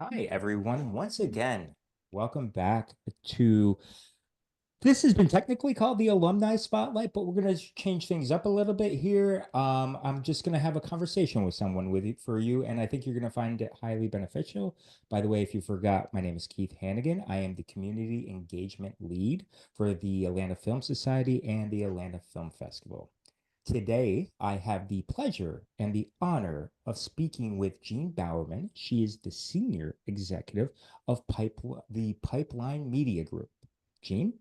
Hi, everyone. Once again, welcome back to this has been technically called the Alumni Spotlight, but we're going to change things up a little bit here. I'm just going to have a conversation with someone with it for you, and I think you're going to find it highly beneficial. By the way, if you forgot, my name is Keith Hannigan. I am the Community Engagement Lead for the Atlanta Film Society and the Atlanta Film Festival. Today, I have the pleasure and the honor of speaking with Jeanne Bowerman. She is the senior executive of the Pipeline Media Group. Jeanne,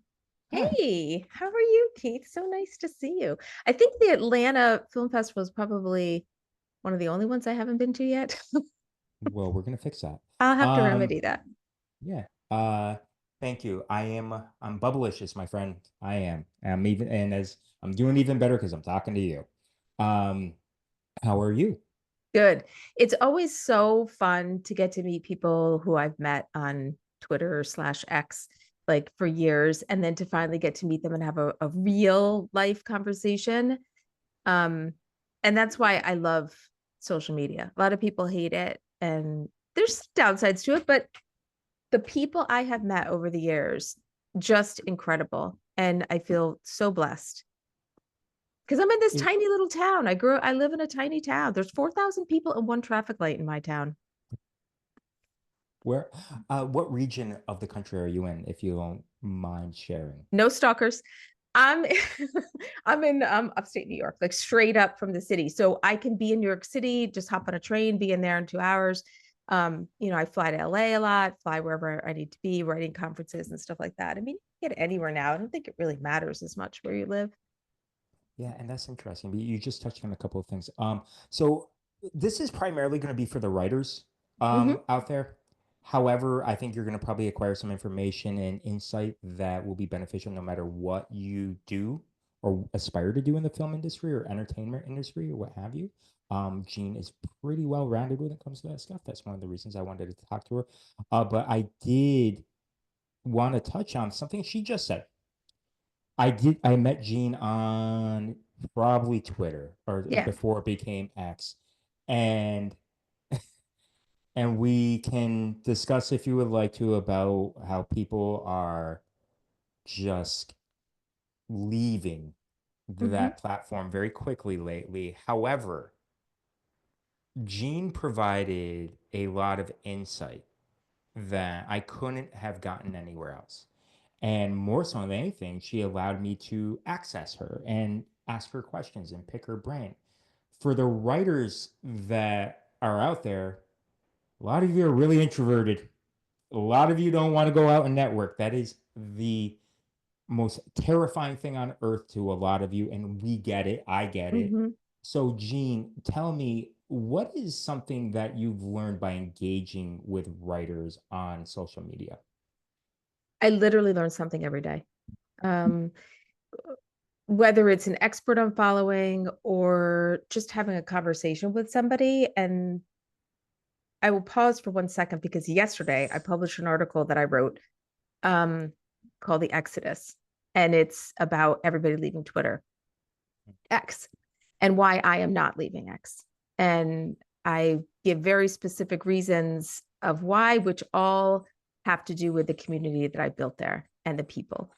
hi. Hey, how are you, Keith? So nice to see you. I think the Atlanta Film Festival is probably one of the only ones I haven't been to yet. Well, we're gonna fix that. I'll have to Um, remedy that. yeah. Thank you. I'm bubblicious, my friend. I am. And as I'm doing even better because I'm talking to you. Um, how are you? Good. It's always so fun to get to meet people who I've met on Twitter/X like for years, and then to finally get to meet them and have a real life conversation. Um, and that's why I love social media. A lot of people hate it, and there's downsides to it, but the people I have met over the years, just incredible. And I feel so blessed because I'm in this It, tiny little town. I live in a tiny town. There's 4,000 people and one traffic light in my town. where, what region of the country are you in, if you don't mind sharing? No stalkers. I'm I'm in upstate New York, like straight up from the city. So I can be in New York City, just hop on a train, be in there in 2 hours. I fly to LA a lot, fly wherever I need to be, writing conferences and stuff like that. I mean, you can get anywhere now. I don't think it really matters as much where you live. Yeah, and that's interesting. You just touched on a couple of things. So this is primarily going to be for the writers Hmm. out there. However, I think you're going to probably acquire some information and insight that will be beneficial no matter what you do or aspire to do in the film industry or entertainment industry or what have you. Jeanne is pretty well rounded when it comes to that stuff. That's one of the reasons I wanted to talk to her. But I did want to touch on something she just said. I met Jeanne on probably Twitter or Yeah. before it became X. And and we can discuss if you would like to about how people are just leaving Hmm. that platform very quickly lately. However, Jeanne provided a lot of insight that I couldn't have gotten anywhere else. And more so than anything, she allowed me to access her and ask her questions and pick her brain. For the writers that are out there, a lot of you are really introverted. A lot of you don't want to go out and network. That is the most terrifying thing on earth to a lot of you. And we get it. I get it. Hmm. So, Jeanne, tell me, what is something that you've learned by engaging with writers on social media? I literally learn something every day. Um, whether it's an expert I'm following or just having a conversation with somebody. And I will pause for 1 second because yesterday I published an article that I wrote um, called The Exodus. And it's about everybody leaving Twitter X and why I am not leaving X. And I give very specific reasons of why, which all have to do with the community that I built there and the people.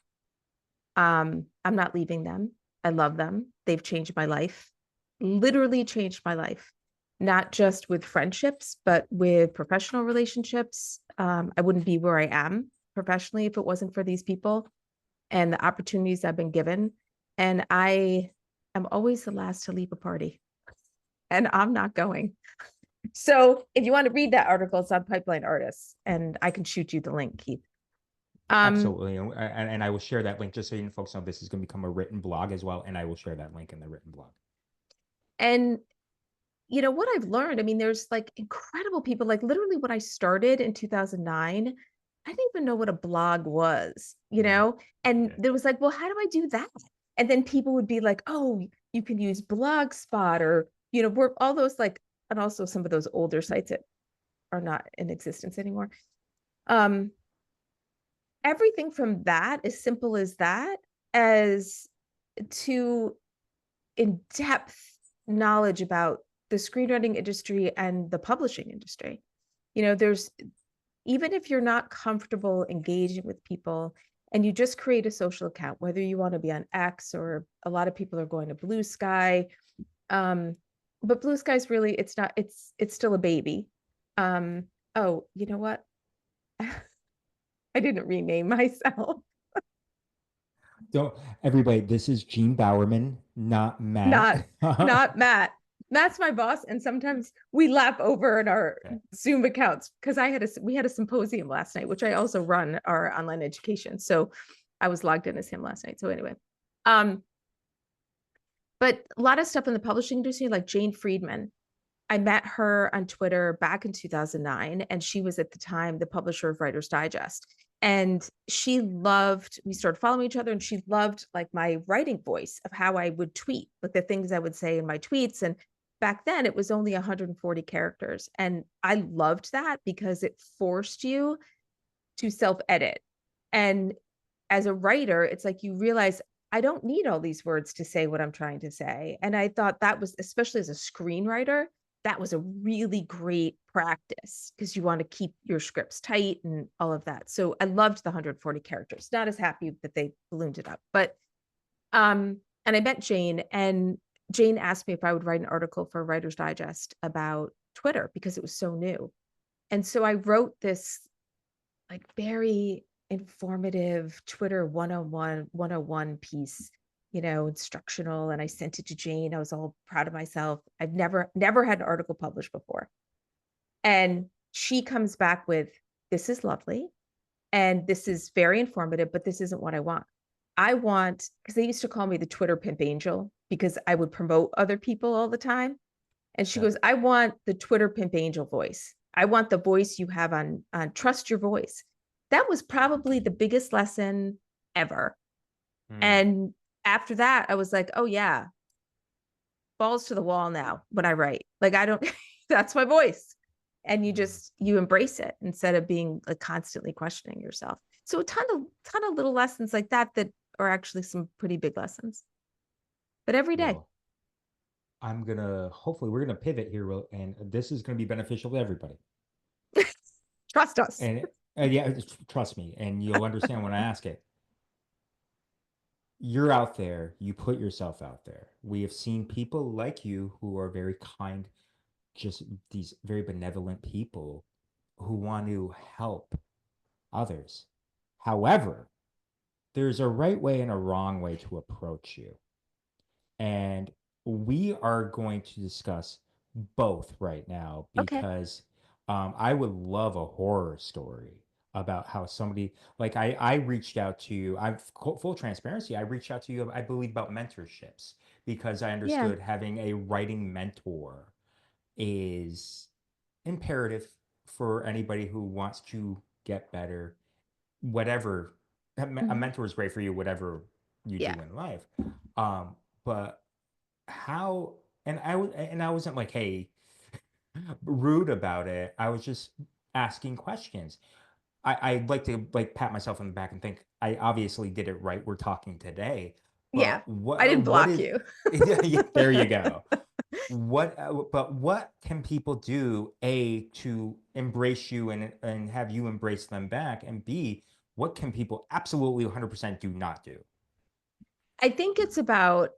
I'm not leaving them. I love them. They've changed my life, literally changed my life, not just with friendships, but with professional relationships. I wouldn't be where I am professionally if it wasn't for these people and the opportunities I've been given. And I am always the last to leave a party, and I'm not going. So if you want to read that article, it's on Pipeline Artists, and I can shoot you the link, Keith. Um, Absolutely. And I will share that link just so you folks know this is going to become a written blog as well. And I will share that link in the written blog. and what I've learned, I mean, there's like incredible people, like literally when I started in 2009, I didn't even know what a blog was, Mm, and yeah. there was like, well, how do I do that? And then people would be like, oh, you can use Blogspot or, work all those like, and also some of those older sites that are not in existence anymore. Um, Everything from that, as simple as that, as to in-depth knowledge about the screenwriting industry and the publishing industry. There's even if you're not comfortable engaging with people and you just create a social account, whether you want to be on X or a lot of people are going to Blue Sky. But Blue Sky's really, it's not, it's still a baby. Oh, you know what? I didn't rename myself. Don't everybody, this is Jeanne Bowerman, not Not, Matt. not Matt. Matt's my boss, and sometimes we lap over in our Okay. Zoom accounts because we had a symposium last night, which I also run our online education. So I was logged in as him last night. So anyway, um, but a lot of stuff in the publishing industry, like Jane Friedman, I met her on Twitter back in 2009, and she was at the time the publisher of Writer's Digest. And she loved, we started following each other, and she loved like my writing voice of how I would tweet, like the things I would say in my tweets. And back then it was only 140 characters. And I loved that because it forced you to self-edit. And as a writer, it's like you realize I don't need all these words to say what I'm trying to say. And I thought that was, especially as a screenwriter, that was a really great practice because you want to keep your scripts tight and all of that. So I loved the 140 characters. Not as happy that they ballooned it up, but and I met Jane, and Jane asked me if I would write an article for Writer's Digest about Twitter because it was so new. And so I wrote this like very informative Twitter 101 piece, instructional. And I sent it to Jane. I was all proud of myself. I've never had an article published before. And she comes back with, this is lovely. And this is very informative, but this isn't what I want. I want, because they used to call me the Twitter pimp angel because I would promote other people all the time. And she Okay. goes, I want the Twitter pimp angel voice. I want the voice you have on trust your voice. That was probably the biggest lesson ever. Hmm. And after that, I was like, oh yeah, balls to the wall now when I write. Like I don't, that's my voice. And Hmm. you embrace it instead of being like constantly questioning yourself. So a ton of little lessons like that that are actually some pretty big lessons. But every day. Well, hopefully we're gonna pivot here, and this is gonna be beneficial to everybody. Trust us. And yeah, trust me, and you'll understand when I ask it. You're out there, you put yourself out there. We have seen people like you who are very kind, just these very benevolent people who want to help others. However, there's a right way and a wrong way to approach you. And we are going to discuss both right now Okay. because I would love a horror story about how somebody, like I reached out to you. I'm full transparency. I reached out to you, I believe, about mentorships because I Yeah. understood having a writing mentor is imperative for anybody who wants to get better, whatever. A Mhm. mentor is great for you, whatever you Yeah. do in life. But how, and I wasn't like, hey, rude about it. I was just asking questions. I'd like to like pat myself on the back and think I obviously did it right. We're talking today, Yeah. but I didn't what block is you. yeah, yeah, there you go. But what can people do, A, to embrace you and have you embrace them back, and B, what can people absolutely 100% do not do? I think it's about,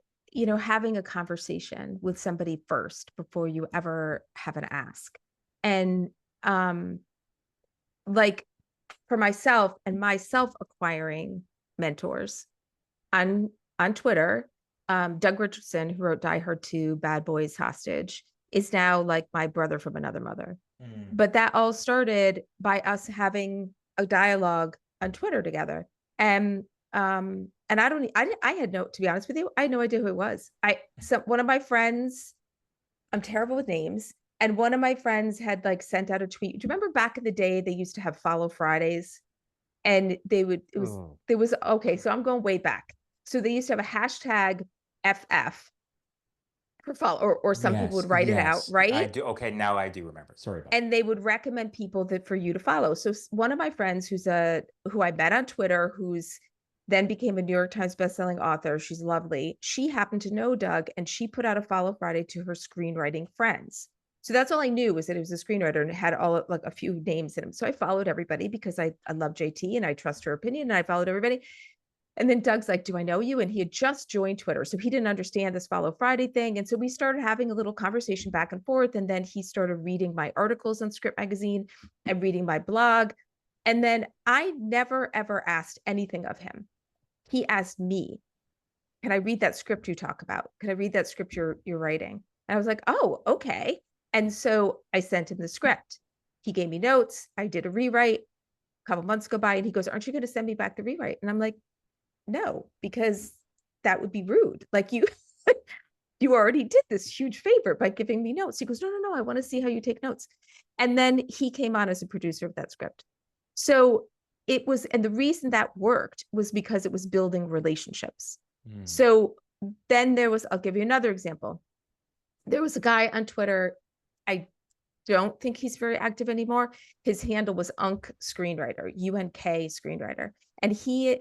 having a conversation with somebody first before you ever have an ask. And um like for myself and myself acquiring mentors on Twitter, Doug Richardson, who wrote Die Hard 2, Bad Boys Hostage, is now like my brother from another mother. Mm. But that all started by us having a dialogue on Twitter together. And I don't I had no, to be honest with you, I had no idea who it was. One of my friends, I'm terrible with names, and one of my friends had like sent out a tweet. Do you remember back in the day they used to have follow Fridays? And they would, Oh, there was, okay, so I'm going way back. So they used to have a hashtag FF for follow, or some people yes, would write it out, yes, I right? do. Okay, now I do remember. Sorry about that. And they would recommend people that for you to follow. So one of my friends who I met on Twitter, who's then became a New York Times bestselling author, she's lovely. She happened to know Doug, and she put out a follow Friday to her screenwriting friends. So that's all I knew, was that it was a screenwriter and it had all like a few names in him. So I followed everybody because I love JT and I trust her opinion, and I followed everybody. And then Doug's like, do I know you? And he had just joined Twitter. So he didn't understand this Follow Friday thing. And so we started having a little conversation back and forth. And then he started reading my articles on Script Magazine and reading my blog. And then I never, ever asked anything of him. He asked me, can I read that script you talk about? Can I read that script you're writing? And I was like, oh, okay. And so I sent him the script. He gave me notes. I did a rewrite. A couple months go by and he goes, aren't you going to send me back the rewrite? And I'm like, no, because that would be rude. Like you already did this huge favor by giving me notes. He goes, no, I want to see how you take notes. And then he came on as a producer of that script. So it was, and the reason that worked was because it was building relationships. So then there was, I'll give you another example. There was a guy on Twitter. I don't think he's very active anymore. His handle was Unk Screenwriter, UNK Screenwriter. And he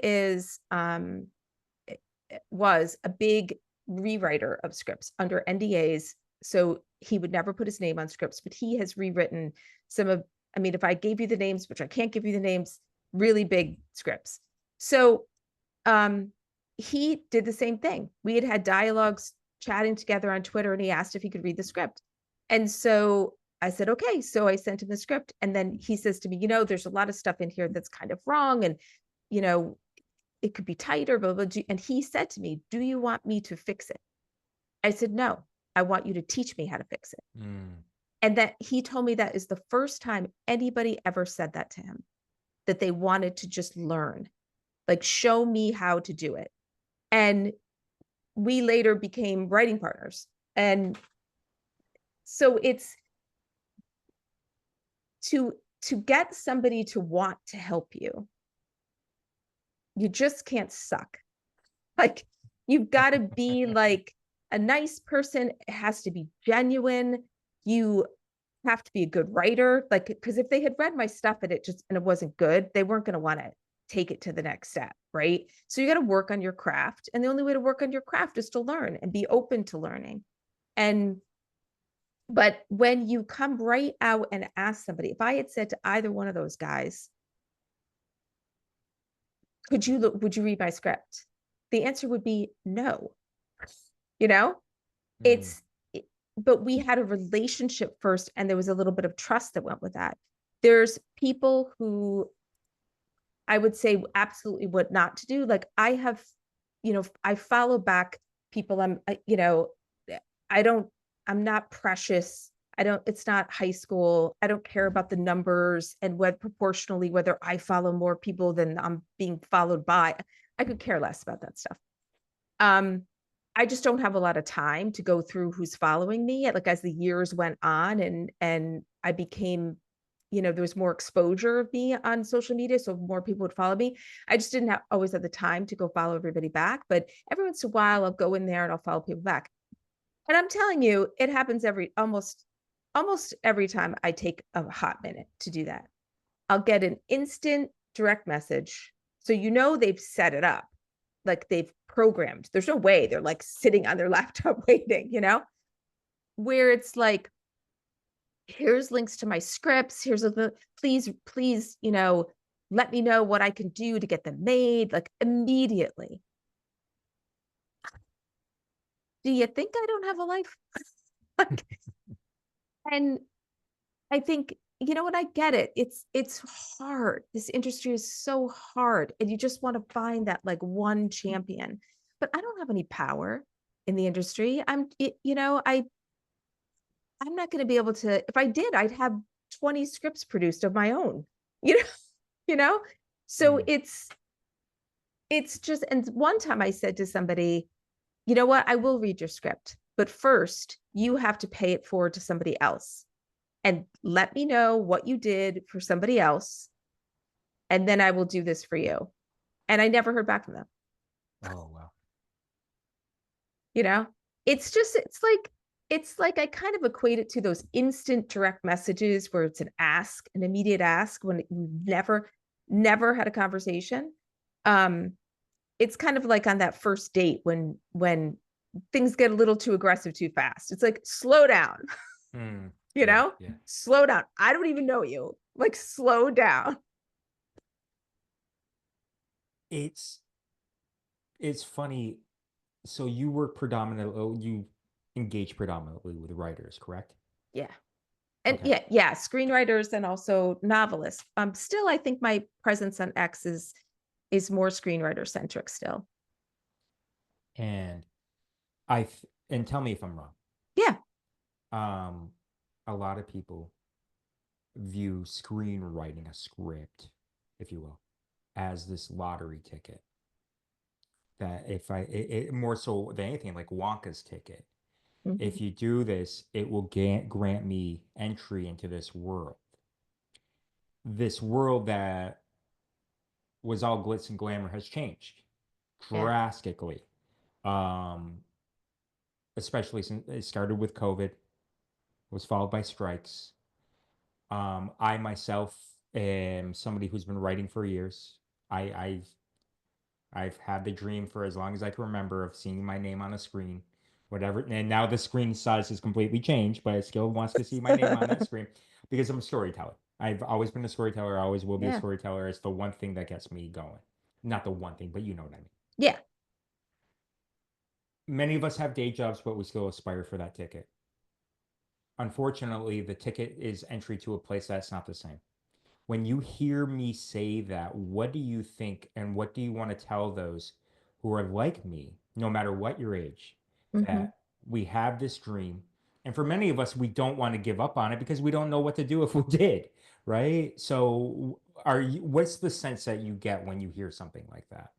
was a big rewriter of scripts under NDAs. So he would never put his name on scripts, but he has rewritten some of, I mean, if I gave you the names, which I can't give you the names, really big scripts. So he did the same thing. We had dialogues chatting together on Twitter, and he asked if he could read the script. And so I said, okay. So I sent him the script. And then he says to me, there's a lot of stuff in here that's kind of wrong. And, it could be tighter, blah, blah, blah. And he said to me, do you want me to fix it? I said, no, I want you to teach me how to fix it. And that he told me that is the first time anybody ever said that to him, that they wanted to just learn, like show me how to do it. And we later became writing partners. And so it's to get somebody to want to help you, you just can't suck. Like, you've got to be like a nice person. It has to be genuine. You have to be a good writer. Like, because if they had read my stuff and it wasn't good, they weren't going to want to take it to the next step, right? So you got to work on your craft. And the only way to work on your craft is to learn and be open to learning. But when you come right out and ask somebody, if I had said to either one of those guys, would you read my script? The answer would be no. But we had a relationship first, and there was a little bit of trust that went with that. There's people who I would say absolutely what not to do. Like I have, I follow back people. I'm not precious. It's not high school. I don't care about the numbers and whether I follow more people than I'm being followed by. I could care less about that stuff. I just don't have a lot of time to go through who's following me. Like as the years went on and I became, there was more exposure of me on social media, so more people would follow me. I just didn't always have the time to go follow everybody back. But every once in a while, I'll go in there and I'll follow people back. And I'm telling you, it happens almost every time I take a hot minute to do that. I'll get an instant direct message. So they've set it up, like they've programmed. There's no way they're like sitting on their laptop waiting, where it's like, here's links to my scripts. Here's please, let me know what I can do to get them made, like immediately. Do you think I don't have a life? And I think, what I get it. It's hard. This industry is so hard. And you just want to find that like one champion. But I don't have any power in the industry. I'm not going to be able to, if I did, I'd have 20 scripts produced of my own, So it's just, and one time I said to somebody, you know what, I will read your script, but first you have to pay it forward to somebody else and let me know what you did for somebody else. And then I will do this for you. And I never heard back from them. Oh, wow. It's like I kind of equate it to those instant direct messages where it's an immediate ask when you've never had a conversation. It's kind of like on that first date when things get a little too aggressive too fast. It's like, slow down. you Yeah, know, yeah. slow down. I don't even know you. Like, slow down. It's it's funny. So you work predominantly, oh, you engage predominantly with writers, correct? Yeah. And Okay. yeah, screenwriters and also novelists. Still, I think my presence on X is more screenwriter centric still. And and tell me if I'm wrong. Yeah. Um, a lot of people view screenwriting a script, if you will, as this lottery ticket. That if more so than anything, like Wonka's ticket. Mhm. If you do this, it will grant me entry into this world. This world that was all glitz and glamour has changed Yeah. drastically. Um, Especially since it started with COVID, was followed by strikes. I myself am somebody who's been writing for years. I've had the dream for as long as I can remember of seeing my name on a screen, whatever. And now the screen size has completely changed, but it still wants to see my name on that screen because I'm a storyteller. I've always been a storyteller. I always will be a Yeah. storyteller. It's the one thing that gets me going. Not the one thing, but you know what I mean. Yeah. Many of us have day jobs, but we still aspire for that ticket. Unfortunately, the ticket is entry to a place that's not the same. When you hear me say that, what do you think and what do you want to tell those who are like me, no matter what your age, Hmm. that we have this dream? And for many of us, we don't want to give up on it because we don't know what to do if we did, right? So, what's the sense that you get when you hear something like that?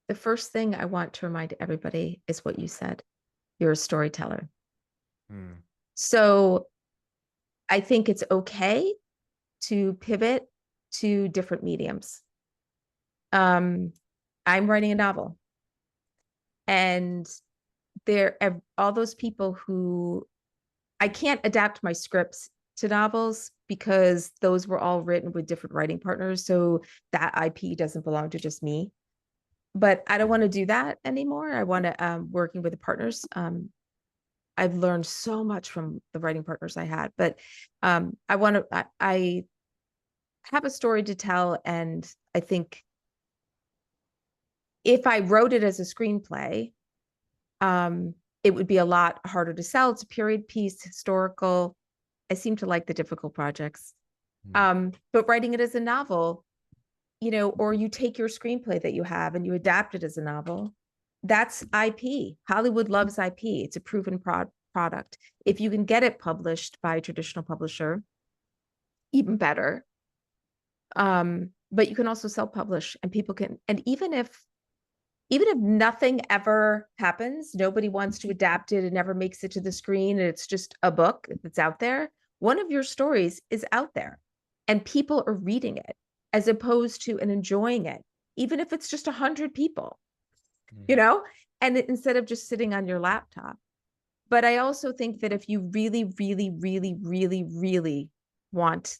The first thing I want to remind everybody is what you said. You're a storyteller. Hmm. So I think it's okay to pivot to different mediums. Um, I'm writing a novel, and there are all those people who I can't adapt my scripts to novels because those were all written with different writing partners. So that IP doesn't belong to just me. But I don't want to do that anymore. I want to working with the partners. I've learned so much from the writing partners I had, but I want to. I have a story to tell, and I think if I wrote it as a screenplay, um, it would be a lot harder to sell. It's a period piece, historical. I seem to like the difficult projects. Hmm. But writing it as a novel, or you take your screenplay that you have and you adapt it as a novel, that's IP. Hollywood loves IP. It's a proven product. If you can get it published by a traditional publisher, even better. But you can also self-publish, and people can, and even if nothing ever happens, nobody wants to adapt it, it never makes it to the screen, and it's just a book that's out there, one of your stories is out there and people are reading it as opposed to and enjoying it, even if it's just 100 people, you Hmm. know, and instead of just sitting on your laptop. But I also think that if you really, really, really, really, really want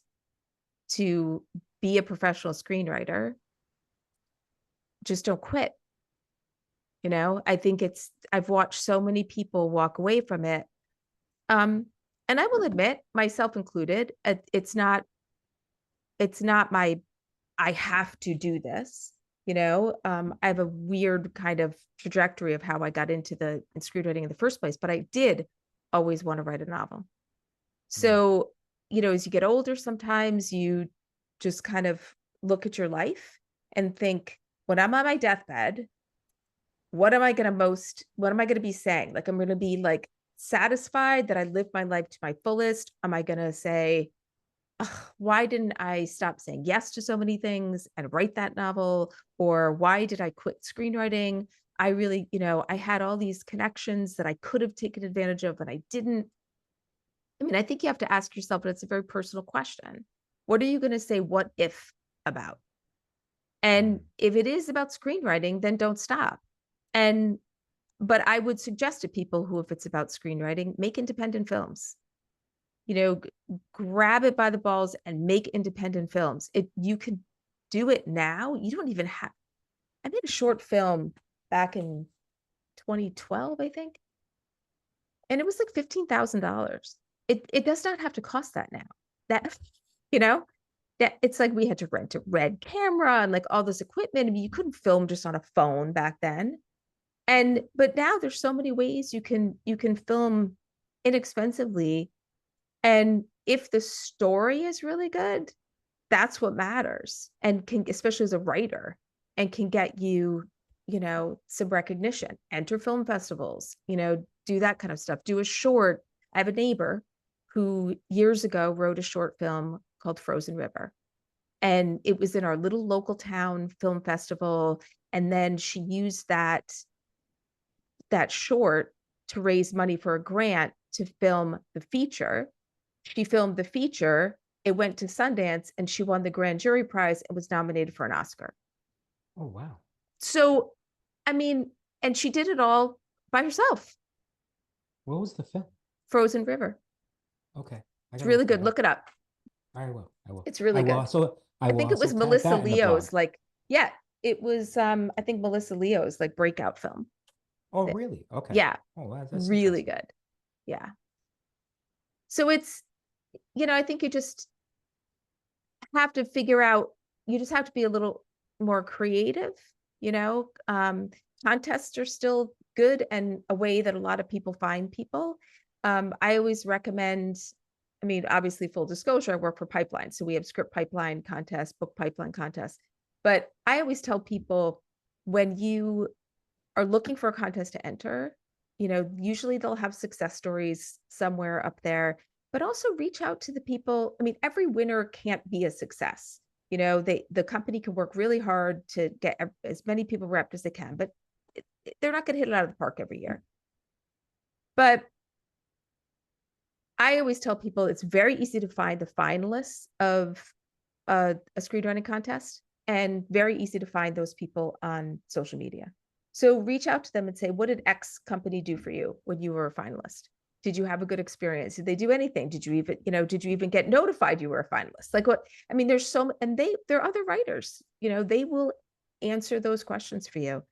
to be a professional screenwriter, just don't quit. I think I've watched so many people walk away from it. Um, and I will admit, myself included, it's not my, I have to do this. I have a weird kind of trajectory of how I got into the screenwriting in the first place, but I did always want to write a novel. Hmm. So, as you get older, sometimes you just kind of look at your life and think, when I'm on my deathbed, what am I going to be saying? Like, I'm going to be like satisfied that I lived my life to my fullest. Am I going to say, why didn't I stop saying yes to so many things and write that novel? Or why did I quit screenwriting? I really, I had all these connections that I could have taken advantage of, and I didn't. I mean, I think you have to ask yourself, but it's a very personal question. What are you going to say what if about? And Hmm. if it is about screenwriting, then don't stop. And but I would suggest to people who, if it's about screenwriting, make independent films. Grab it by the balls and make independent films. You could do it now. You don't even have. I made a short film back in 2012, I think, and it was like $15,000. it does not have to cost that now. That, you know, that it's like we had to rent a red camera and like all this equipment. I mean, you couldn't film just on a phone back then. And but now there's so many ways you can film inexpensively. And if the story is really good, that's what matters. And can, especially as a writer, and can get you, some recognition, enter film festivals, do that kind of stuff. Do a short. I have a neighbor who years ago wrote a short film called Frozen River. And it was in our little local town film festival. And then she used that short to raise money for a grant to film the feature. She filmed the feature, it went to Sundance, and she won the grand jury prize and was nominated for an Oscar. Oh, wow. So, I mean, and she did it all by herself. What was the film? Frozen River. Okay. I It's gotta really look good. that up. Look it up. I will. I will. It's really good. I I will think it also was tag Melissa that in the blog. Leo's like, yeah, it was I think Melissa Leo's like breakout film. Oh, really? Okay. Yeah, Oh, that's really interesting. good. Yeah. So it's, I think you just have to figure out, you just have to be a little more creative, you know. Contests are still good and a way that a lot of people find people. I always recommend, I mean, obviously, full disclosure, I work for Pipeline. So we have script pipeline contests, book pipeline contests. But I always tell people, when you are looking for a contest to enter, usually they'll have success stories somewhere up there, but also reach out to the people. I mean, every winner can't be a success. The company can work really hard to get as many people repped as they can, but they're not going to hit it out of the park every year. But I always tell people it's very easy to find the finalists of a screenwriting contest, and very easy to find those people on social media. So reach out to them and say, what did X company do for you when you were a finalist? Did you have a good experience? Did they do anything? Did you even get notified you were a finalist? Like what, I mean, there's and there are other writers, they will answer those questions for you.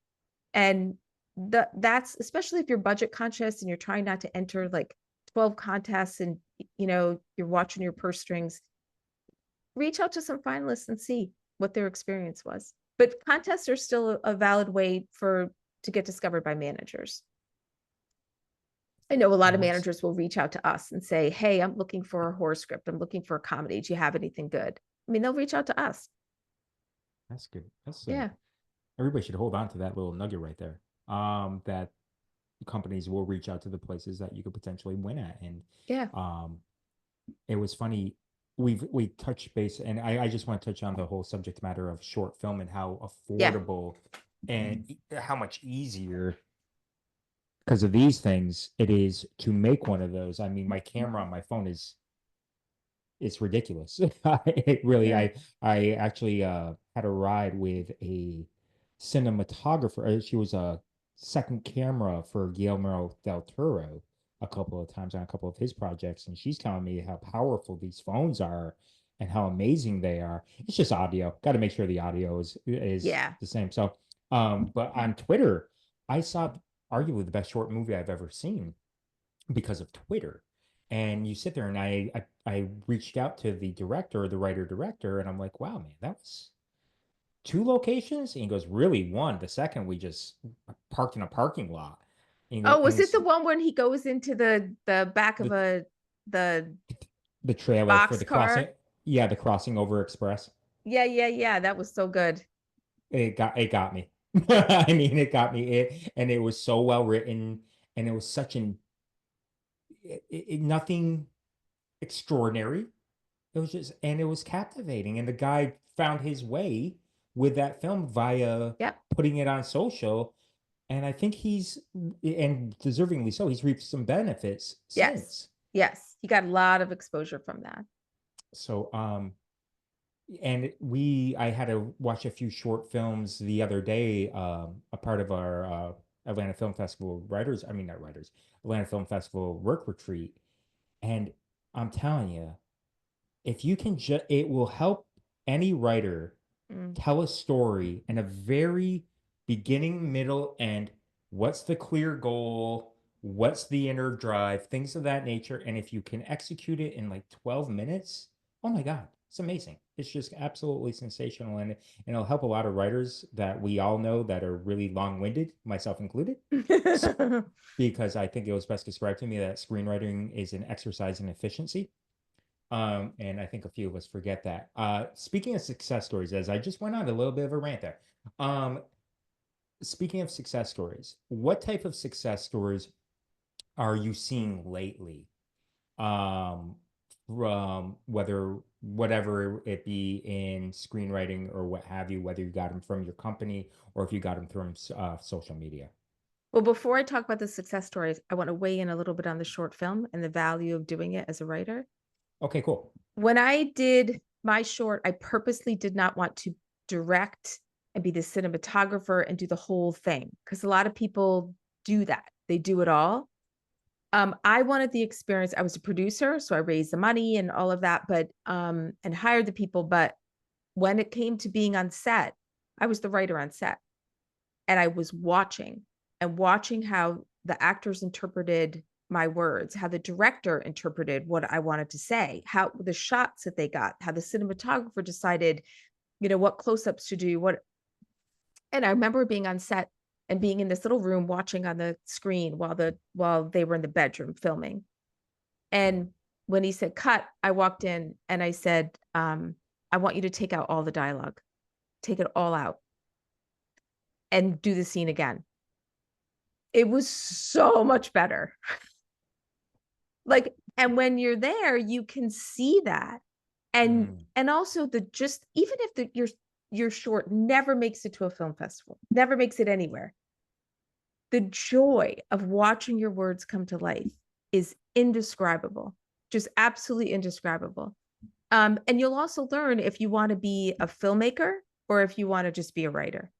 And that's, especially if you're budget conscious and you're trying not to enter like 12 contests and, you're watching your purse strings, reach out to some finalists and see what their experience was. But contests are still a valid way to get discovered by managers. I know a lot of That's managers will reach out to us and say, hey, I'm looking for a horror script. I'm looking for a comedy. Do you have anything good? I mean, they'll reach out to us. that's good. That's Yeah. everybody should hold on to that little nugget right there. That companies will reach out to the places that you could potentially win at. And Yeah. um, it was funny. We touched base, and I just want to touch on the whole subject matter of short film and how Yeah. affordable and how much easier because of these things it is to make one of those. I mean, my camera on my phone is it's ridiculous. It really, Yeah. I actually had a ride with a cinematographer. She was a second camera for Guillermo del Toro a couple of times on a couple of his projects, and she's telling me how powerful these phones are and how amazing they are. It's just audio. Got to make sure the audio is Yeah. the same. So, but on Twitter, I saw arguably the best short movie I've ever seen because of Twitter. And you sit there and I reached out to the director, the writer director, and I'm like, wow, man, that was two locations. And he goes, really one. The second we just parked in a parking lot. Oh, And was it it's the one when he goes into the back of the the the trailer for box the car? crossing. Yeah, the crossing over express. Yeah, yeah, yeah. That was so good. It got me. I mean, it got me. And it was so well written, and it was such nothing extraordinary. It was just, and it was captivating. And the guy found his way with that film via Yep. putting it on social. And I think and deservingly so, he's reaped some benefits Yes. since. Yes. He got a lot of exposure from that. So, and I had to watch a few short films the other day, a part of our Atlanta Film Festival writers, I mean, not writers, Atlanta Film Festival work retreat. And I'm telling you, if you can just, it will help any writer Mm. tell a story in a very beginning, middle, end. What's the clear goal? what's the inner drive, things of that nature. And if you can execute it in like 12 minutes, oh my God, it's amazing. It's just absolutely sensational. And it'll help a lot of writers that we all know that are really long-winded, myself included, because I think it was best described to me that screenwriting is an exercise in efficiency. And I think a few of us forget that. Speaking of success stories, as I just went on a little bit of a rant there. Um, Speaking of success stories, what type of success stories are you seeing lately? Um, from whatever it be in screenwriting or what have you, whether you got them from your company or if you got them from social media. Well, before I talk about the success stories, I want to weigh in a little bit on the short film and the value of doing it as a writer. Okay, cool. When I did my short, I purposely did not want to direct and be the cinematographer and do the whole thing because a lot of people do that. They do it all. I wanted the experience. I was a producer, so I raised the money and all of that, but and hired the people. But when it came to being on set, I was the writer on set, and I was watching and watching how the actors interpreted my words, how the director interpreted what I wanted to say, how the shots that they got, how the cinematographer decided, what close-ups to do, what. And I remember being on set and being in this little room watching on the screen while they were in the bedroom filming. And when he said cut, I walked in and I said, I want you to take out all the dialogue, take it all out and do the scene again. It was so much better. Like, and when you're there, you can see that. And Mm, and also the just even if your short never makes it to a film festival, never makes it anywhere, the joy of watching your words come to life is indescribable, just absolutely indescribable. And you'll also learn if you want to be a filmmaker or if you want to just be a writer.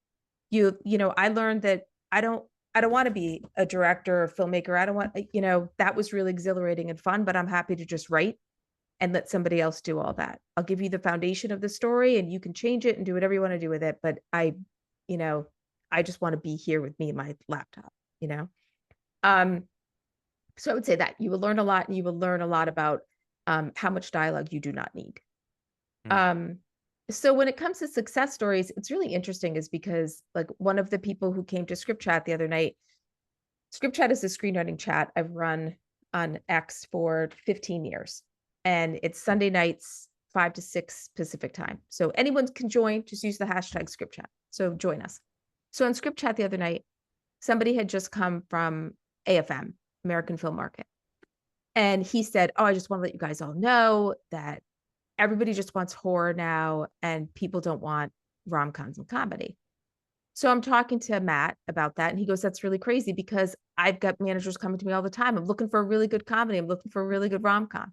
I learned that I don't want to be a director or filmmaker. I don't want, that was really exhilarating and fun, but I'm happy to just write and let somebody else do all that. I'll give you the foundation of the story and you can change it and do whatever you want to do with it. But you know, I just want to be here with me and my laptop, you know? Um, so I would say that you will learn a lot and you will learn a lot about how much dialogue you do not need. mm, Um, so when it comes to success stories, it's really interesting is because like one of the people who came to Script Chat the other night, Script Chat is a screenwriting chat I've run on X for 15 years. And it's Sunday nights, 5 to 6 Pacific time. So anyone can join, just use the hashtag Script Chat. So join us. So on Script Chat the other night, somebody had just come from AFM, American Film Market. And he said, oh, I just want to let you guys all know that everybody just wants horror now and people don't want rom-coms and comedy. So I'm talking to Matt about that and he goes, that's really crazy because I've got managers coming to me all the time. I'm looking for a really good comedy. I'm looking for a really good rom-com.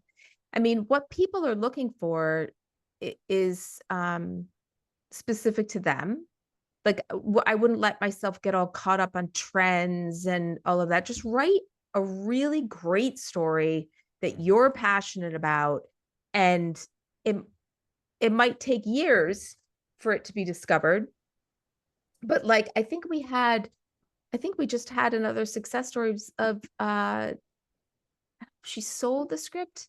I mean, what people are looking for is specific to them. Like I wouldn't let myself get all caught up on trends and all of that. Just write a really great story that mm. you're passionate about and it it might take years for it to be discovered. But like I think we just had another success story of she sold the script.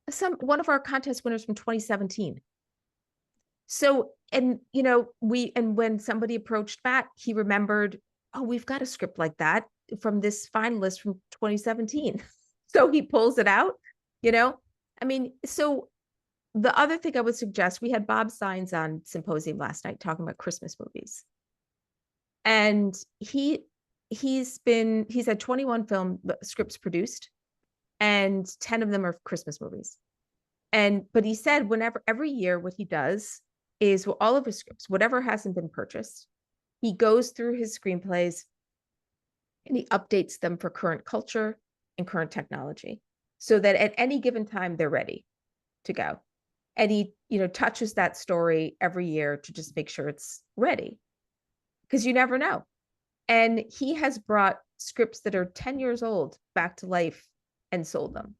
Some one of our contest winners from 2017. So and when somebody approached Matt, he remembered, oh, we've got a script like that from this finalist from 2017. So he pulls it out, you know. I mean, so the other thing I would suggest, we had Bob Signs on Symposium last night talking about Christmas movies. And he's had 21 film scripts produced and 10 of them are Christmas movies. But he said whenever every year what he does is well, all of his scripts, whatever hasn't been purchased, he goes through his screenplays and he updates them for current culture and current technology so that at any given time they're ready to go. And he, touches that story every year to just make sure it's ready because you never know. And he has brought scripts that are 10 years old back to life and sold them.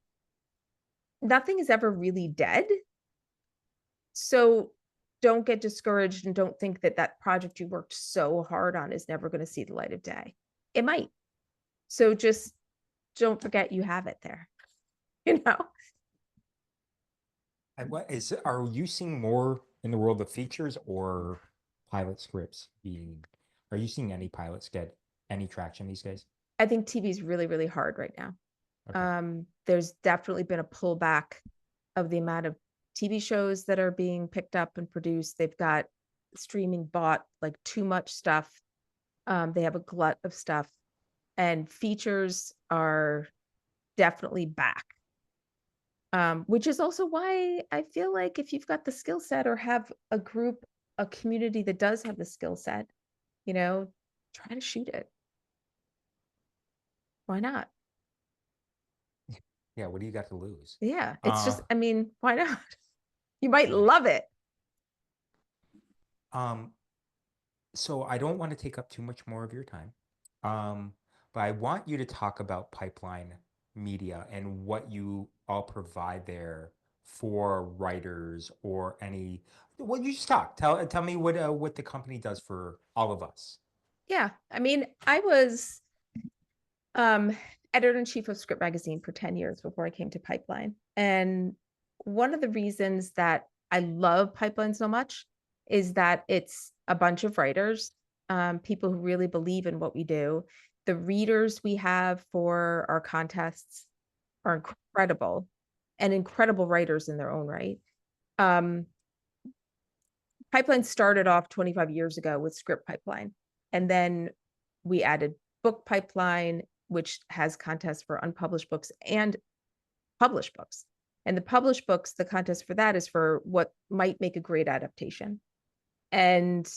Nothing is ever really dead. So don't get discouraged and don't think that that project you worked so hard on is never going to see the light of day. It might. So just don't forget you have it there, you know? And are you seeing more in the world of features or pilot scripts being, are you seeing any pilots get any traction these days? I think TV is really, really hard right now. Okay. There's definitely been a pullback of the amount of TV shows that are being picked up and produced. They've got streaming bought like too much stuff. They have a glut of stuff, and features are definitely back. Which is also why I feel like if you've got the skill set or have a group, a community that does have the skill set, you know, try to shoot it. Why not? Yeah, what do you got to lose? Yeah, it's Uh, just, I mean, why not? You might yeah. love it. Um, so I don't want to take up too much more of your time. Um, but I want you to talk about pipeline media and what you all provide there for writers or any. Well, you just talk. Tell me what the company does for all of us. Yeah. I mean, I was um editor-in-chief of Script Magazine for 10 years before I came to Pipeline. And one of the reasons that I love Pipeline so much is that it's a bunch of writers, people who really believe in what we do. The readers we have for our contests are incredible and incredible writers in their own right. Um, Pipeline started off 25 years ago with Script Pipeline, and then we added Book Pipeline, which has contests for unpublished books and published books. And the published books, the contest for that is for what might make a great adaptation. And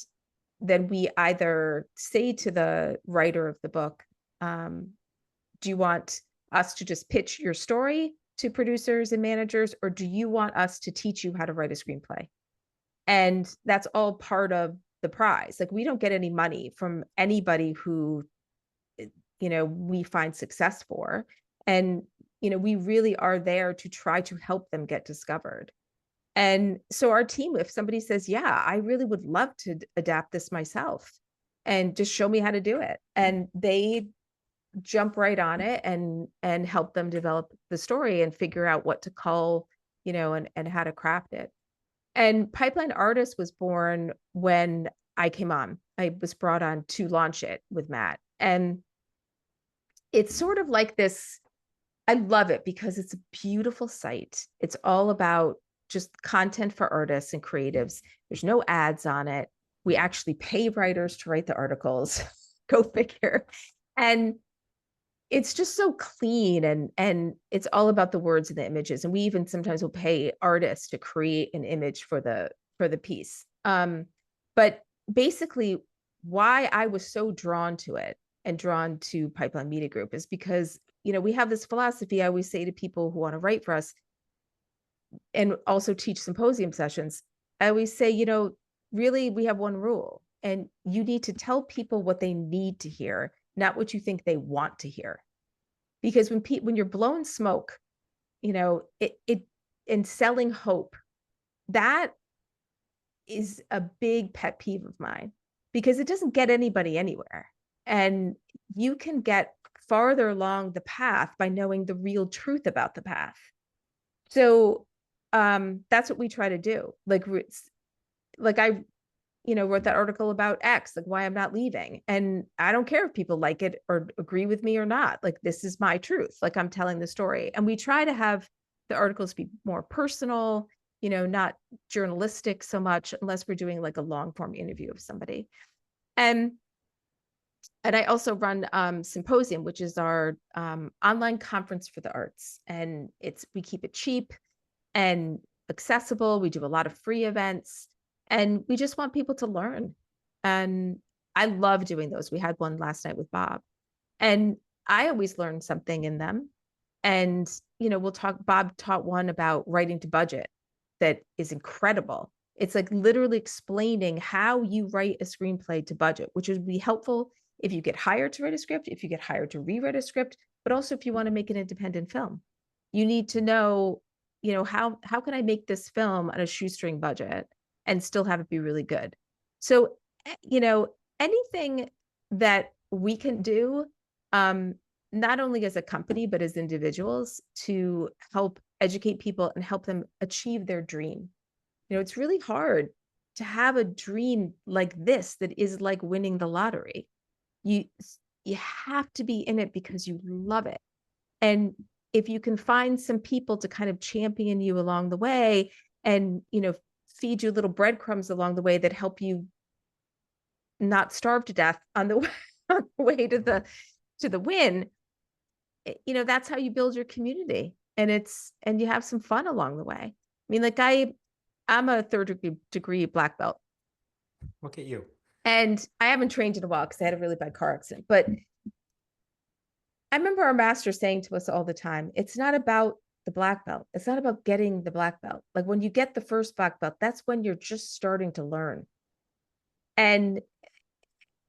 then we either say to the writer of the book, do you want us to just pitch your story to producers and managers, or do you want us to teach you how to write a screenplay? And that's all part of the prize. Like, we don't get any money from anybody who, we find success for. And, we really are there to try to help them get discovered. And so our team, if somebody says, yeah, I really would love to adapt this myself and just show me how to do it. And they jump right on it and help them develop the story and figure out what to call, and how to craft it. And Pipeline Artist was born when I came on. I was brought on to launch it with Matt. And it's sort of like this. I love it because it's a beautiful site. It's all about just content for artists and creatives. There's no ads on it. We actually pay writers to write the articles. Go figure. And it's just so clean, and it's all about the words and the images. And we even sometimes will pay artists to create an image for the piece. But basically, why I was so drawn to it and drawn to Pipeline Media Group is because, we have this philosophy. I always say to people who want to write for us and also teach symposium sessions, I always say, really, we have one rule, and you need to tell people what they need to hear, not what you think they want to hear. Because when you're blowing smoke, it and selling hope, that is a big pet peeve of mine, because it doesn't get anybody anywhere. And you can get farther along the path by knowing the real truth about the path. So that's what we try to do. Like I wrote that article about X, like why I'm not leaving. And I don't care if people like it or agree with me or not. Like, this is my truth. Like, I'm telling the story. And we try to have the articles be more personal, not journalistic so much, unless we're doing like a long form interview of somebody. And I also run Symposium, which is our online conference for the arts. And we keep it cheap and accessible. We do a lot of free events, and we just want people to learn. And I love doing those. We had one last night with Bob, and I always learn something in them. And, Bob taught one about writing to budget that is incredible. It's like literally explaining how you write a screenplay to budget, which would be helpful if you get hired to write a script, if you get hired to rewrite a script, but also if you want to make an independent film. You need to know, how can I make this film on a shoestring budget and still have it be really good? So, anything that we can do, not only as a company, but as individuals to help educate people and help them achieve their dream. It's really hard to have a dream like this that is like winning the lottery. You you have to be in it because you love it. And if you can find some people to kind of champion you along the way and, feed you little breadcrumbs along the way that help you not starve to death on the way, on the way to the win, that's how you build your community. And you have some fun along the way. I mean, like I'm a third degree black belt. Look at you. And I haven't trained in a while because I had a really bad car accident. But I remember our master saying to us all the time, it's not about the black belt. It's not about getting the black belt. Like when you get the first black belt, that's when you're just starting to learn. And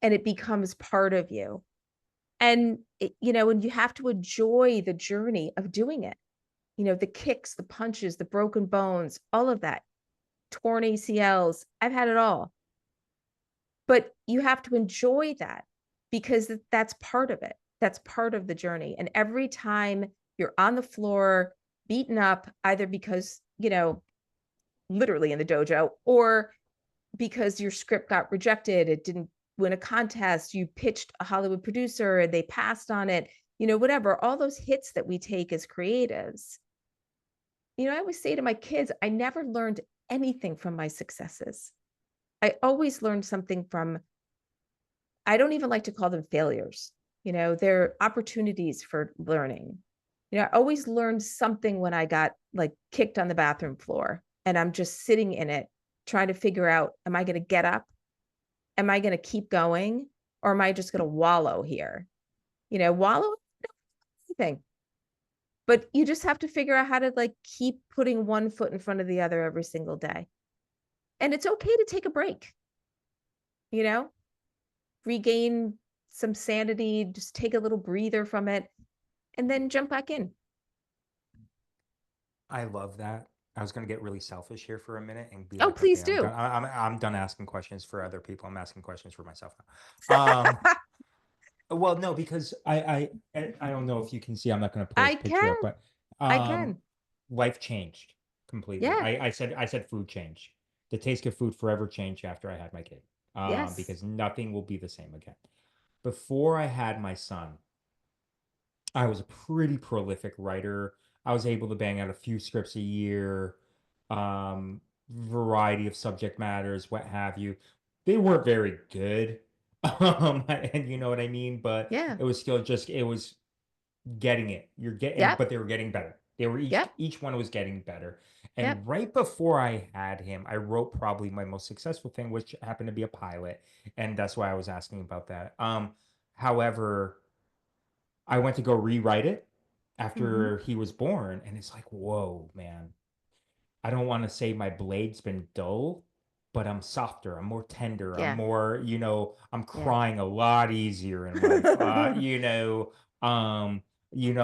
it becomes part of you. And and you have to enjoy the journey of doing it. The kicks, the punches, the broken bones, all of that, torn ACLs. I've had it all. But you have to enjoy that because that's part of it. That's part of the journey. And every time you're on the floor, beaten up, either because, literally in the dojo, or because your script got rejected, it didn't win a contest, you pitched a Hollywood producer and they passed on it, whatever, all those hits that we take as creatives. I always say to my kids, I never learned anything from my successes. I always learned something from, I don't even like to call them failures. They're opportunities for learning. I always learned something when I got like kicked on the bathroom floor and I'm just sitting in it trying to figure out, am I going to get up? Am I going to keep going? Or am I just going to wallow here? Wallow anything. But you just have to figure out how to like keep putting one foot in front of the other every single day. And it's okay to take a break, you know, regain some sanity, just take a little breather from it, and then jump back in. I love that. I was going to get really selfish here for a minute and be Oh, like, okay, please I'm done. do. I'm done asking questions for other people. I'm asking questions for myself now. Well, no, because I don't know if you can see. I'm not going to put I his picture can. up, but I um, can. life changed completely. Yeah. I said food changed. The taste of food forever changed after I had my kid. Yes. Because nothing will be the same again. Before I had my son, I was a pretty prolific writer. I was able to bang out a few scripts a year, variety of subject matters, what have you. They weren't very good. And you know what I mean, but Yeah. it was still just it was getting it. You're getting, Yep. but they were getting better. They were each Yep. each one was getting better. Yep. And right before I had him, I wrote probably my most successful thing, which happened to be a pilot, and that's why I was asking about that. However, I went to go rewrite it Mm-hmm. after he was born, and it's like, whoa, man. I don't want to say my blade's been dull, but I'm softer, I'm more tender, I'm Yeah. more, I'm Yeah. crying a lot easier in life.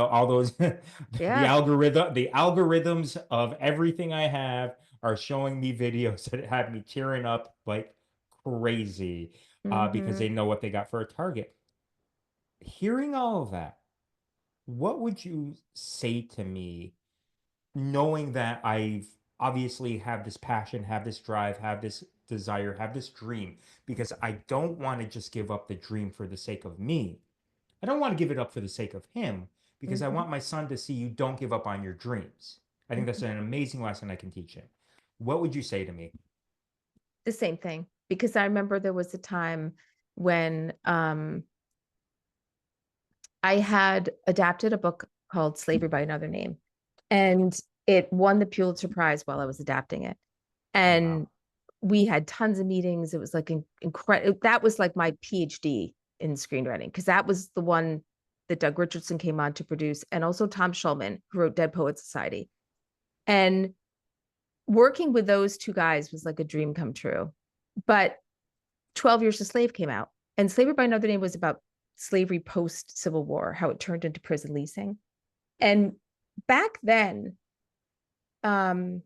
All those Yeah. the algorithms of everything I have are showing me videos that have me tearing up like crazy because Mm-hmm. they know what they got for a target. Hearing all of that, what would you say to me, knowing that I've obviously have this passion, have this drive, have this desire, have this dream, because I don't want to just give up the dream for the sake of me. I don't want to give it up for the sake of him because I Mm-hmm. want my son to see you don't give up on your dreams. I think that's Mm-hmm. an amazing lesson I can teach him. What would you say to me? The same thing. Because I remember there was a time when I had adapted a book called Slavery by Another Name, and it won the Pulitzer Prize while I was adapting it. Oh, wow. And we had tons of meetings. It was like incredible. That was like my PhD in screenwriting because that was the one that Doug Richardson came on to produce, and also Tom Schulman, who wrote Dead Poet Society. And working with those two guys was like a dream come true. But 12 Years a Slave came out, and Slavery by Another Name was about slavery post Civil War, how it turned into prison leasing. And back then, um,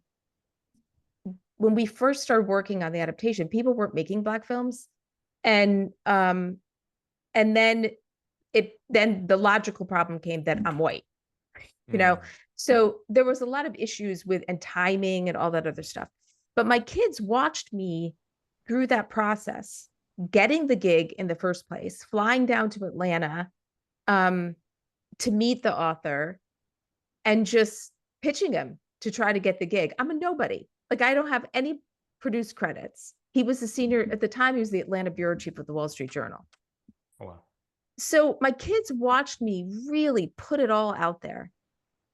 when we first started working on the adaptation, people weren't making Black films. And then then the logical problem came that I'm white, you know? Mm. So there was a lot of issues with and timing and all that other stuff. But my kids watched me through that process, getting the gig in the first place, flying down to Atlanta um, to meet the author and just pitching him to try to get the gig. I'm a nobody. Like I don't have any produced credits. He was the senior at the time, he was the Atlanta bureau chief of the Wall Street Journal. Wow. So my kids watched me really put it all out there,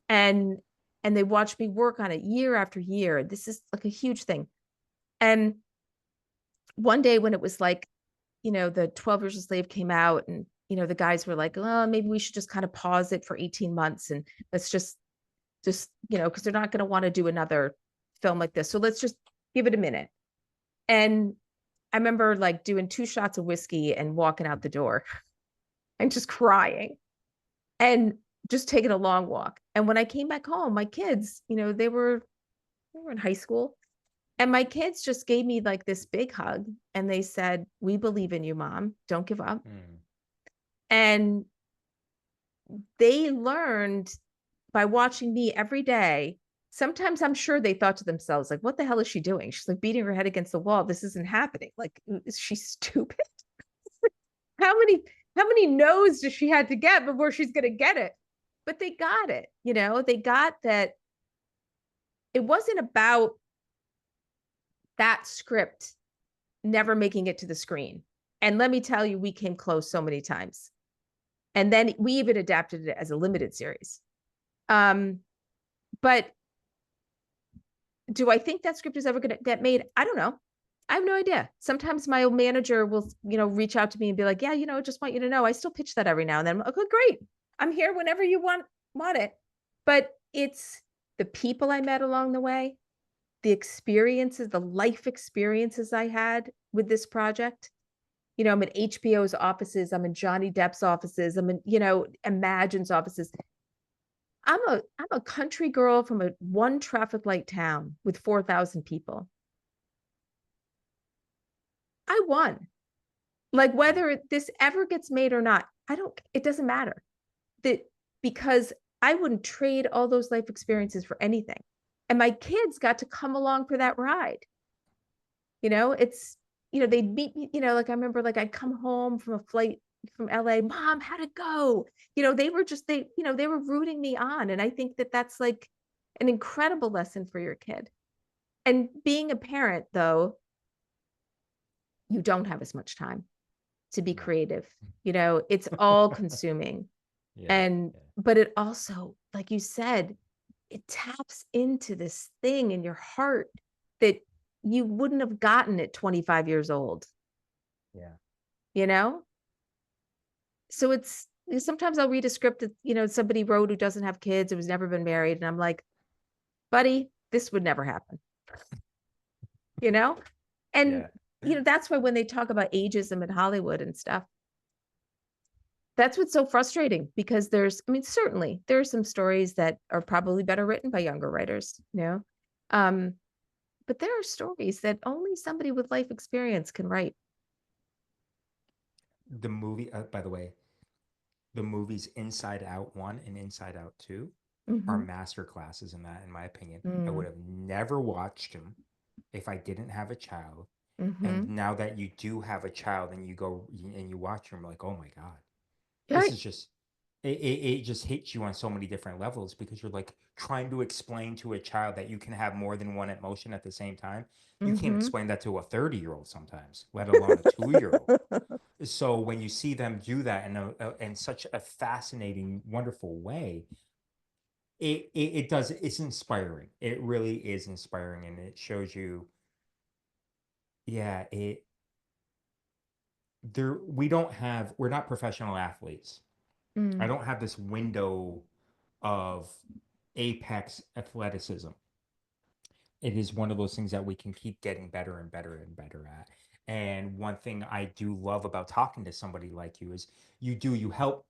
and they watched me work on it year after year. This is like a huge thing. And one day when it was like, the 12 Years a Slave came out, and the guys were like, oh, maybe we should just kind of pause it for 18 months and let's just because they're not going to want to do another film like this, so let's just give it a minute. And I remember like doing 2 shots of whiskey and walking out the door and just crying and just taking a long walk. And when I came back home, my kids, they were in high school, and my kids just gave me like this big hug and they said, we believe in you, Mom, don't give up. Mm. And they learned by watching me every day. Sometimes I'm sure they thought to themselves, like, what the hell is she doing? She's like beating her head against the wall. This isn't happening. Like, is she stupid? how many how many no's does she had to get before she's gonna get it? But they got it, they got that it wasn't about that script never making it to the screen. And let me tell you, we came close so many times. And then we even adapted it as a limited series. But do I think that script is ever going to get made? I don't know. I have no idea. Sometimes my manager will, reach out to me and be like, yeah, just want you to know, I still pitch that every now and then. I'm like, okay, great. I'm here whenever you want it. But it's the people I met along the way, the experiences, the life experiences I had with this project. I'm in HBO's offices. I'm in Johnny Depp's offices. I'm in, Imagine's offices. I'm a country girl from a one traffic light town with 4,000 people. I won. Like whether this ever gets made or not, it doesn't matter. That because I wouldn't trade all those life experiences for anything. And my kids got to come along for that ride. It's, they'd meet me, like I remember like I'd come home from a flight from LA, Mom, how'd it go? They were just, they were rooting me on. And I think that that's like an incredible lesson for your kid. And being a parent, though, you don't have as much time to be No. creative. It's all consuming. Yeah. And, Yeah. but it also, like you said, it taps into this thing in your heart that you wouldn't have gotten at 25 years old, Yeah. you know? So it's sometimes I'll read a script that, somebody wrote who doesn't have kids, who's never been married. And I'm like, buddy, this would never happen, you know? And, Yeah. that's why when they talk about ageism in Hollywood and stuff, that's what's so frustrating because certainly there are some stories that are probably better written by younger writers, Um, but there are stories that only somebody with life experience can write. The movie, by the way, the movies Inside Out 1 and Inside Out 2 are Mm-hmm. master classes in that, in my opinion. I Mm, would have never watched them if I didn't have a child. And mm-hmm. now that you do have a child and you go and you watch them, like, oh my God, this Right. is just it just hits you on so many different levels because you're like trying to explain to a child that you can have more than one emotion at the same time. You can't Mm-hmm. explain that to a 30-year-old sometimes, let alone a 2-year-old. So when you see them do that in such a fascinating, wonderful way, it does, it's inspiring. It really is inspiring, and it shows you, yeah, it there we're not professional athletes. I Mm, don't have this window of apex athleticism. It is one of those things that we can keep getting better and better and better at. And one thing I do love about talking to somebody like you is you help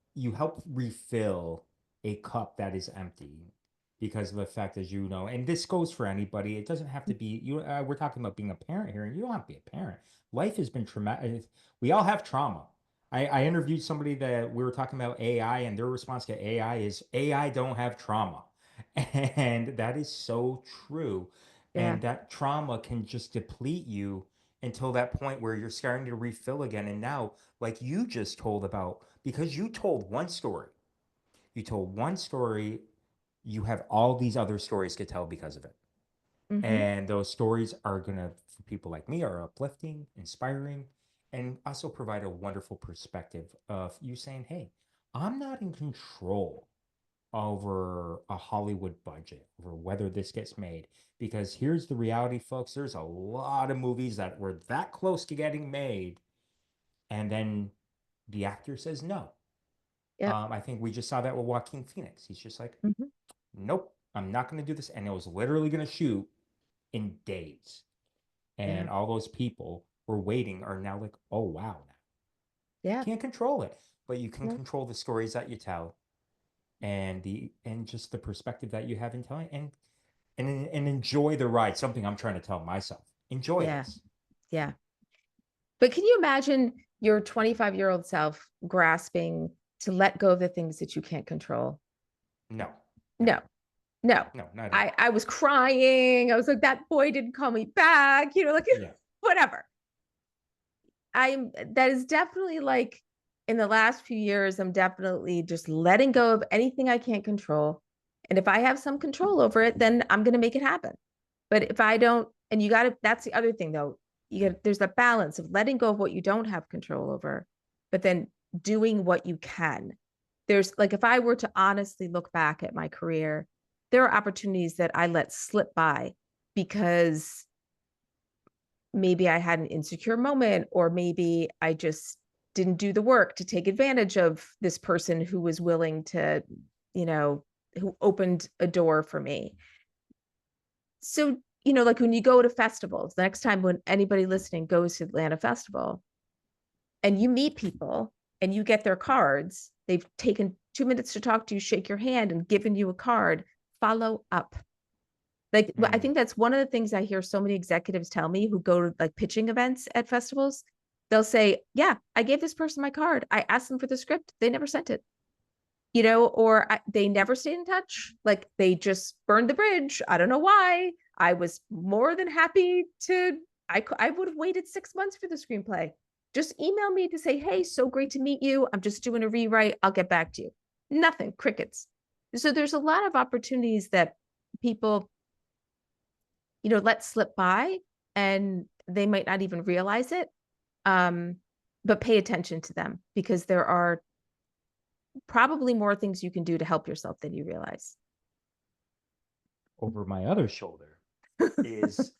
refill a cup that is empty because of the fact, as you know, and this goes for anybody. It doesn't have to be you. We're talking about being a parent here, and you don't have to be a parent. Life has been traumatic. We all have trauma. I interviewed somebody that we were talking about AI, and their response to AI is AI don't have trauma. And that is so true. Yeah. And that trauma can just deplete you until that point where you're starting to refill again. And now, like you just told about, because you told one story, you have all these other stories to tell because of it. Hmm. And those stories are gonna, for people like me, are uplifting, inspiring, and also provide a wonderful perspective of you saying, hey, I'm not in control over a Hollywood budget, over whether this gets made. Because here's the reality, folks, there's a lot of movies that were that close to getting made, and then the actor says no. Yep. I think we just saw that with Joaquin Phoenix. He's just like, Hmm. nope, I'm not going to do this. And it was literally going to shoot in days. Yeah. And all those people were waiting are now like, oh, wow. Yeah. Can't control it, but you can No. control the stories that you tell and just the perspective that you have in telling and enjoy the ride. Something I'm trying to tell myself. Enjoy Yeah. this. Yeah. But can you imagine your 25-year-old self grasping to let go of the things that you can't control? No, no, No, no. no, not at I all. I was crying. I was like, that boy didn't call me back, like Yeah. whatever. That is definitely like in the last few years, I'm definitely just letting go of anything I can't control. And if I have some control over it, then I'm going to make it happen. But if I don't, and you got to, that's the other thing though. There's a balance of letting go of what you don't have control over, but then doing what you can. There's like, if I were to honestly look back at my career, there are opportunities that I let slip by because maybe I had an insecure moment, or maybe I just didn't do the work to take advantage of this person who was willing to, you know, who opened a door for me. So, like when you go to festivals, the next time when anybody listening goes to Atlanta Festival and you meet people and you get their cards, they've taken 2 minutes to talk to you, shake your hand, and given you a card, follow up. Like, I Mm, think that's one of the things I hear so many executives tell me who go to like pitching events at festivals. They'll say, yeah, I gave this person my card. I asked them for the script. They never sent it, or they never stayed in touch. Like they just burned the bridge. I don't know why. I was more than happy to, I would have waited 6 months for the screenplay. Just email me to say, hey, so great to meet you. I'm just doing a rewrite. I'll get back to you. Nothing, crickets. So there's a lot of opportunities that people let slip by, and they might not even realize it. Um, but pay attention to them because there are probably more things you can do to help yourself than you realize. over my other shoulder is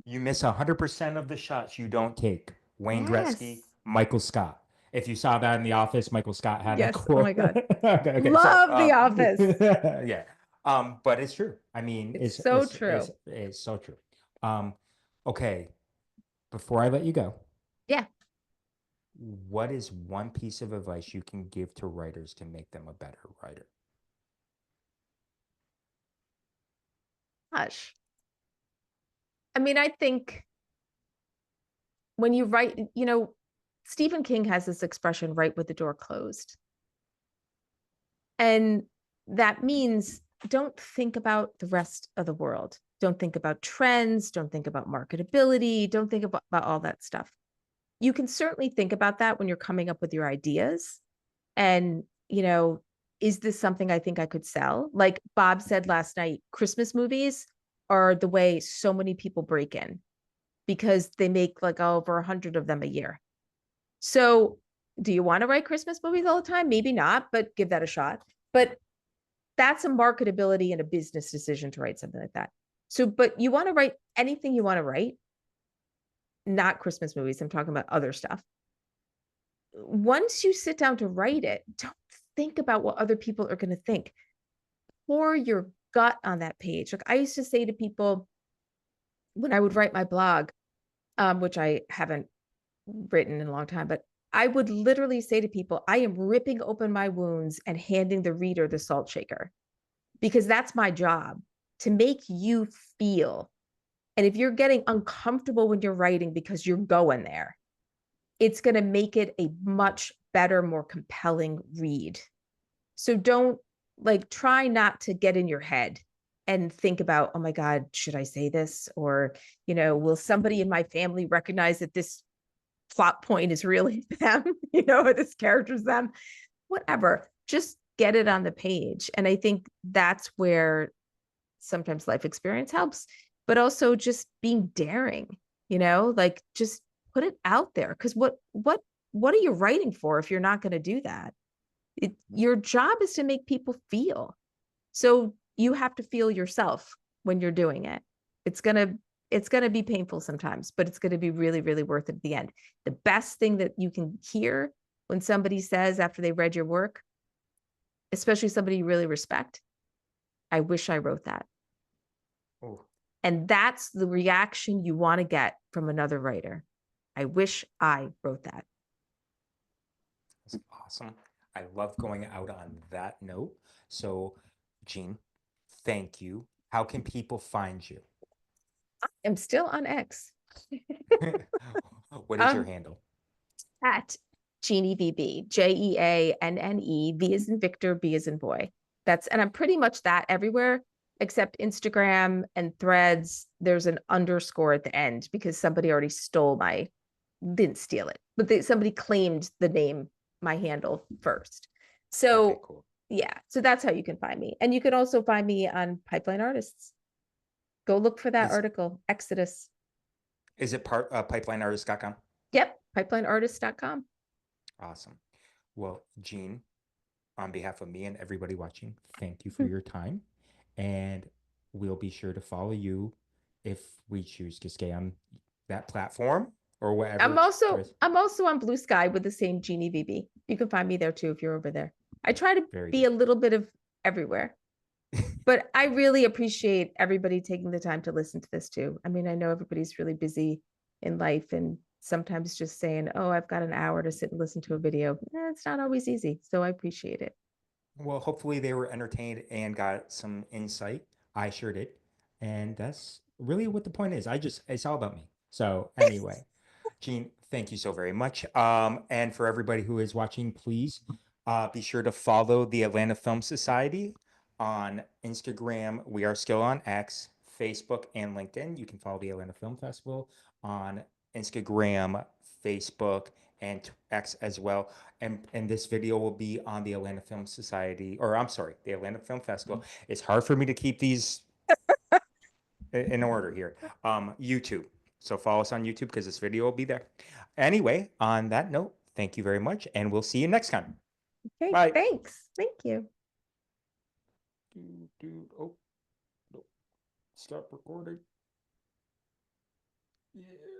you miss 100% of the shots you don't take. Wayne Gretzky, Yes. Michael Scott. If you saw that in The Office, Michael Scott had that Yes. Oh my quote. God. Okay, so Love The Office. yeah. But it's true. I mean, It's so true. it's so true. Um, okay, before I let you go, Yeah. what is one piece of advice you can give to writers to make them a better writer? Gosh. I mean, I think when you write, Stephen King has this expression, write with the door closed. And that means don't think about the rest of the world. Don't think about trends. Don't think about marketability. Don't think about all that stuff. You can certainly think about that when you're coming up with your ideas. And, is this something I think I could sell? Like Bob said last night, Christmas movies are the way so many people break in because they make like over 100 of them a year. So, do you want to write Christmas movies all the time? Maybe not, but give that a shot. But that's a marketability and a business decision to write something like that. So, but you want to write anything you want to write, not Christmas movies. I'm talking about other stuff. Once you sit down to write it, don't think about what other people are going to think. Pour your gut on that page. Like I used to say to people when I would write my blog, which I haven't written in a long time, but I would literally say to people, I am ripping open my wounds and handing the reader the salt shaker because that's my job to make you feel. And if you're getting uncomfortable when you're writing because you're going there, it's going to make it a much better, more compelling read. So don't like try not to get in your head and think about, oh my God, should I say this? Or, will somebody in my family recognize that this plot point is really them, or this character's them? Whatever. Just get it on the page. And I think that's where sometimes life experience helps, but also just being daring, like just put it out there. Cause what are you writing for if you're not going to do that? Your job is to make people feel. So you have to feel yourself when you're doing it. It's going to it's going to be painful sometimes, but it's going to be really, really worth it at the end. The best thing that you can hear when somebody says after they read your work, especially somebody you really respect, I wish I wrote that. Oh, And that's the reaction you want to get from another writer. I wish I wrote that. that's awesome. I love going out on that note. So, Jeanne, thank you. How can people find you? I'm still on X. What is your um, handle? at Jeanne VB, JEANNE, V is in Victor, B is in boy. And I'm pretty much that everywhere except Instagram and Threads. There's an underscore at the end because somebody already didn't steal it, but somebody claimed the name, my handle first. Okay, So cool. yeah, so that's how you can find me. And you can also find me on Pipeline Artists. Go look for that Is article, Exodus. is it part pipelineartist.com? Yep, pipelineartist.com. Awesome. Well, Jeanne, on behalf of me and everybody watching, thank you for your time. And we'll be sure to follow you if we choose to stay on that platform or I'm whatever also choice. I'm also on Blue Sky with the same Jeanne VB. You can find me there too if you're over there. I try to Very be good. a little bit of everywhere, but I really appreciate everybody taking the time to listen to this too. I mean, I know everybody's really busy in life and sometimes just saying, "Oh, I've got an hour to sit and listen to a video." It's not always easy, so I appreciate it. Well, hopefully they were entertained and got some insight. I sure did. And that's really what the point is. It's all about me. So, anyway, Jeanne, thank you so very much. And for everybody who is watching, please be sure to follow the Atlanta Film Society on Instagram. We are still on X, Facebook, and LinkedIn. You can follow the Atlanta Film Festival on Instagram, Facebook, and X as well. And this video will be on the Atlanta Film Society, or I'm sorry, the Atlanta Film Festival. It's hard for me to keep these in order here. YouTube. So follow us on YouTube because this video will be there. Anyway, on that note, thank you very much, and we'll see you next time. Okay, Bye. thanks. Thank you. Oh, no. Stop recording. Yeah.